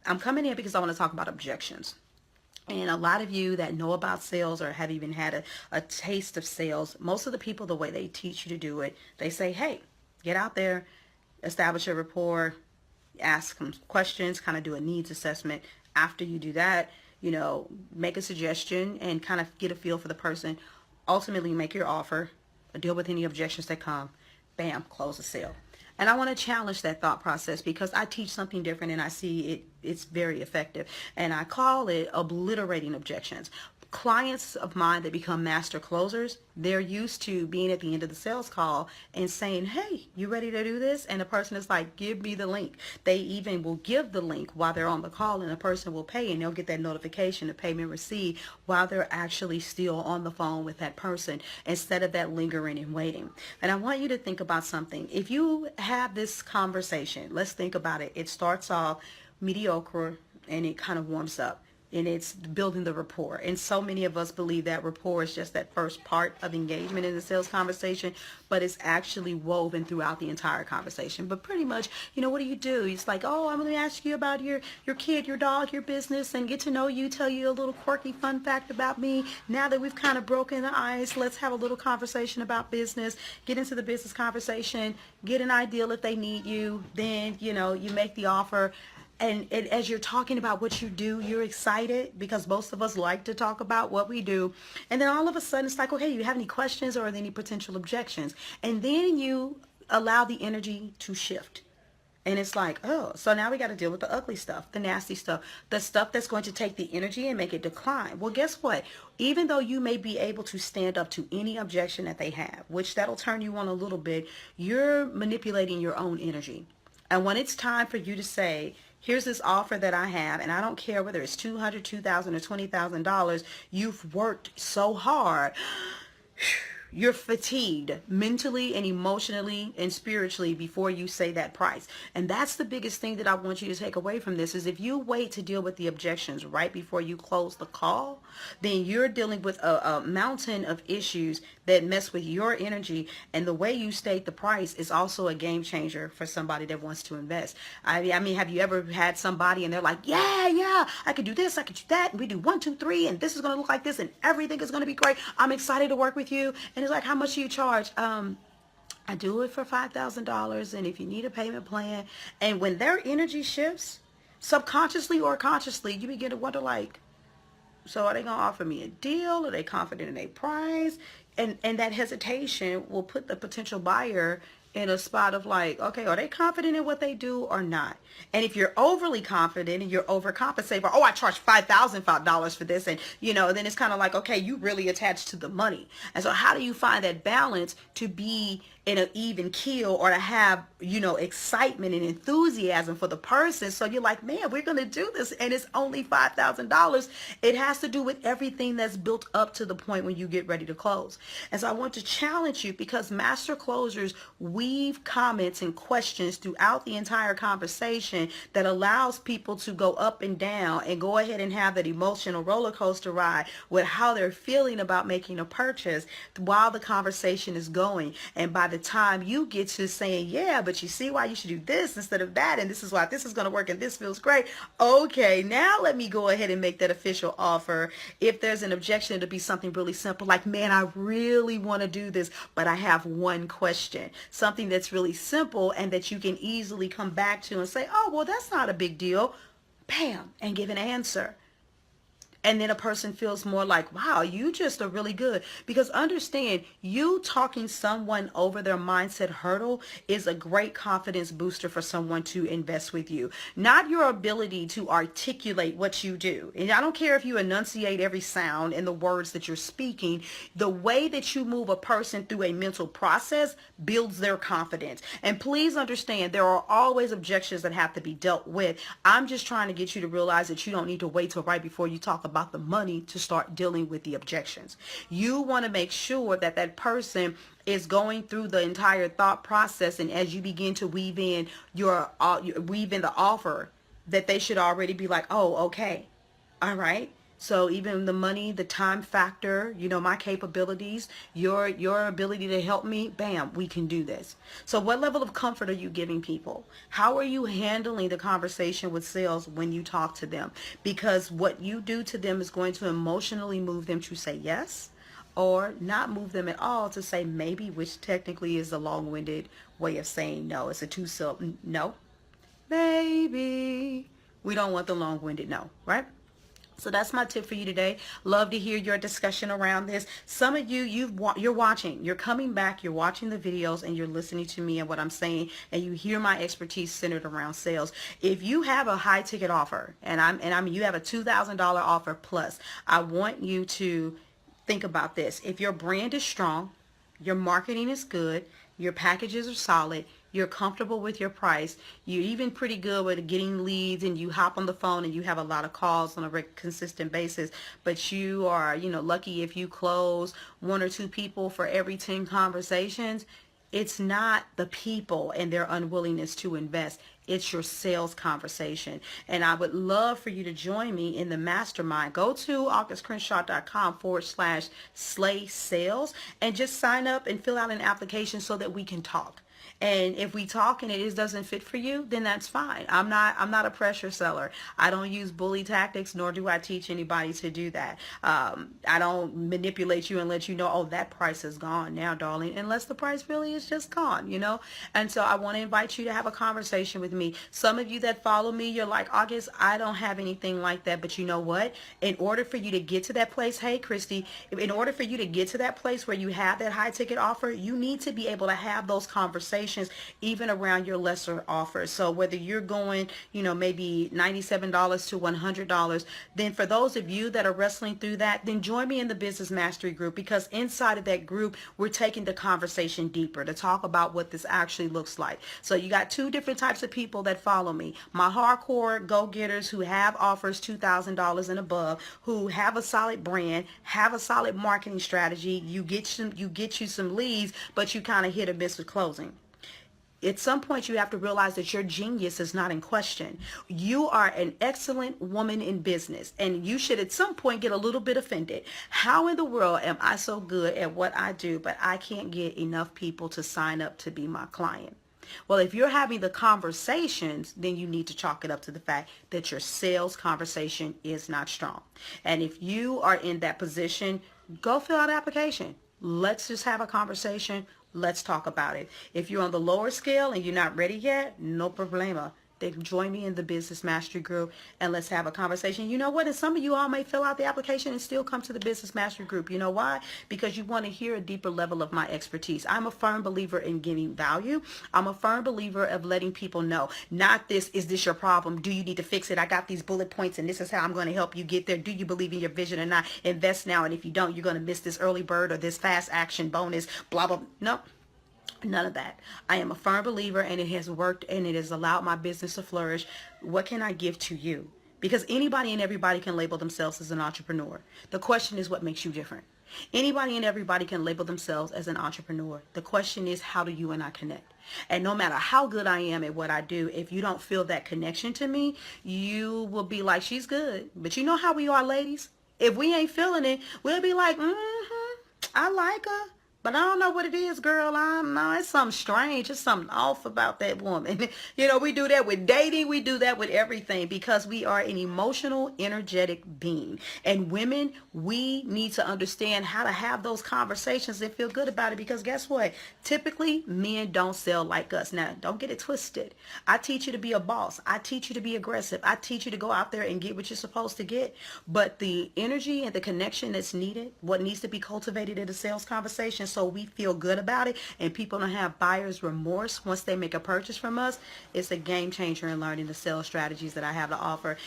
I'm coming in because I want to talk about objections. And a lot of you that know about sales or have even had a taste of sales, most of the people, the way they teach you to do it, they say, hey, get out there, establish a rapport, ask them questions, kind of do a needs assessment. After you do that, make a suggestion and kind of get a feel for the person. Ultimately, make your offer, deal with any objections that come. Bam, close the sale. And I want to challenge that thought process because I teach something different and I see it's very effective. And I call it obliterating objections. Clients of mine that become master closers, they're used to being at the end of the sales call and saying, hey, you ready to do this? And the person is like, give me the link. They even will give the link while they're on the call, and the person will pay, and they'll get that notification of payment received while they're actually still on the phone with that person instead of that lingering and waiting. And I want you to think about something. If you have this conversation, let's think about it. It starts off mediocre and it kind of warms up, and it's building the rapport. And so many of us believe that rapport is just that first part of engagement in the sales conversation, but it's actually woven throughout the entire conversation. But pretty much, what do you do? It's like, oh, I'm going to ask you about your kid, your dog, your business, and get to know you, tell you a little quirky fun fact about me. Now that we've kind of broken the ice, let's have a little conversation about business, get into the business conversation, get an idea if they need you. Then, you make the offer. And as you're talking about what you do, you're excited because most of us like to talk about what we do. And then all of a sudden it's like, okay, you have any questions or any potential objections? And then you allow the energy to shift. And it's like, oh, so now we got to deal with the ugly stuff, the nasty stuff, the stuff that's going to take the energy and make it decline. Well, guess what? Even though you may be able to stand up to any objection that they have, which that'll turn you on a little bit, you're manipulating your own energy. And when it's time for you to say, here's this offer that I have, and I don't care whether it's $200, $2,000, or $20,000, you've worked so hard. You're fatigued mentally and emotionally and spiritually before you say that price. And that's the biggest thing that I want you to take away from this is if you wait to deal with the objections right before you close the call, then you're dealing with a mountain of issues that mess with your energy. And the way you state the price is also a game changer for somebody that wants to invest. I mean, have you ever had somebody and they're like, yeah, I could do this, I could do that, and we do 1, 2, 3, and this is going to look like this, and everything is going to be great. I'm excited to work with you. And it's like, how much do you charge? I do it for $5,000, and if you need a payment plan. And when their energy shifts, subconsciously or consciously, you begin to wonder, like, so are they going to offer me a deal? Are they confident in their price? And that hesitation will put the potential buyer in a spot of like, okay, are they confident in what they do or not? And if you're overly confident and you're overcompensating for, oh, I charge $5,000 for this, and then it's kind of like, okay, you really attached to the money. And so how do you find that balance to be in an even keel or to have, excitement and enthusiasm for the person? So you're like, man, we're going to do this, and it's only $5,000. It has to do with everything that's built up to the point when you get ready to close. And so I want to challenge you because master closers weave comments and questions throughout the entire conversation that allows people to go up and down and go ahead and have that emotional roller coaster ride with how they're feeling about making a purchase while the conversation is going. And by the time you get to saying, yeah, but you see why you should do this instead of that, and this is why this is going to work, and this feels great. Okay, now let me go ahead and make that official offer. If there's an objection, it'll be something really simple like, man, I really want to do this, but I have one question. Something that's really simple and that you can easily come back to and say, oh, well, that's not a big deal. Bam, and give an answer. And then a person feels more like, wow, you just are really good. Because understand, you talking someone over their mindset hurdle is a great confidence booster for someone to invest with you. Not your ability to articulate what you do. And I don't care if you enunciate every sound in the words that you're speaking. The way that you move a person through a mental process builds their confidence. And please understand, there are always objections that have to be dealt with. I'm just trying to get you to realize that you don't need to wait till right before you talk about the money to start dealing with the objections. You want to make sure that that person is going through the entire thought process, and as you begin to weave in the offer, that they should already be like, oh, okay, all right. So even the money, the time factor, you know, my capabilities, your ability to help me, bam, we can do this. So what level of comfort are you giving people? How are you handling the conversation with sales when you talk to them? Because what you do to them is going to emotionally move them to say yes, or not move them at all to say maybe, which technically is a long-winded way of saying no. It's a two-syllable no, maybe. We don't want the long-winded no, right? So that's my tip for you today. Love to hear your discussion around this. Some of you, you're watching, you're coming back, you're watching the videos, and you're listening to me and what I'm saying, and you hear my expertise centered around sales. If you have a high ticket offer, you have a $2,000 offer plus, I want you to think about this. If your brand is strong, your marketing is good, your packages are solid, you're comfortable with your price, you're even pretty good with getting leads, and you hop on the phone and you have a lot of calls on a consistent basis, but you are, you know, lucky if you close 1 or 2 people for every 10 conversations. It's not the people and their unwillingness to invest. It's your sales conversation. And I would love for you to join me in the mastermind. Go to augustcrenshaw.com/slay sales and just sign up and fill out an application so that we can talk. And if we talk and it doesn't fit for you, then that's fine. I'm not a pressure seller. I don't use bully tactics, nor do I teach anybody to do that. I don't manipulate you and let you know, oh, that price is gone now, darling, unless the price really is just gone, you know? And so I want to invite you to have a conversation with me. Some of you that follow me, you're like, August, I don't have anything like that. But you know what? In order for you to get to that place, hey, Christy, in order for you to get to that place where you have that high ticket offer, you need to be able to have those conversations even around your lesser offers. So whether you're going, you know, maybe $97 to $100, then for those of you that are wrestling through that, then join me in the Business Mastery group, because inside of that group, we're taking the conversation deeper to talk about what this actually looks like. So you got 2 different types of people that follow me. My hardcore go-getters who have offers $2,000 and above, who have a solid brand, have a solid marketing strategy. You get you some leads, but you kind of hit or miss with closing. At some point, you have to realize that your genius is not in question. You are an excellent woman in business, and you should at some point get a little bit offended. How in the world am I so good at what I do, but I can't get enough people to sign up to be my client? Well, if you're having the conversations, then you need to chalk it up to the fact that your sales conversation is not strong. And if you are in that position, go fill out an application. Let's just have a conversation. Let's talk about it. If you're on the lower scale and you're not ready yet, no problema. Then join me in the Business Mastery group and let's have a conversation. You know what? And some of you all may fill out the application and still come to the Business Mastery group. You know why? Because you want to hear a deeper level of my expertise. I'm a firm believer in giving value. I'm a firm believer of letting people know, not this, is this your problem? Do you need to fix it? I got these bullet points and this is how I'm going to help you get there. Do you believe in your vision or not? Invest now. And if you don't, you're going to miss this early bird or this fast action bonus, blah, blah. No. None of that. I am a firm believer, and it has worked, and it has allowed my business to flourish. What can I give to you? Because anybody and everybody can label themselves as an entrepreneur. The question is, what makes you different? Anybody and everybody can label themselves as an entrepreneur. The question is, how do you and I connect? And no matter how good I am at what I do, if you don't feel that connection to me, you will be like, she's good. But you know how we are, ladies? If we ain't feeling it, we'll be like, I like her. But I don't know what it is, girl. No, it's something strange. It's something off about that woman. You know, we do that with dating. We do that with everything because we are an emotional, energetic being. And women, we need to understand how to have those conversations and feel good about it, because guess what? Typically, men don't sell like us. Now, don't get it twisted. I teach you to be a boss. I teach you to be aggressive. I teach you to go out there and get what you're supposed to get. But the energy and the connection that's needed, what needs to be cultivated in a sales conversation, so we feel good about it and people don't have buyer's remorse once they make a purchase from us, it's a game changer in learning the sales strategies that I have to offer.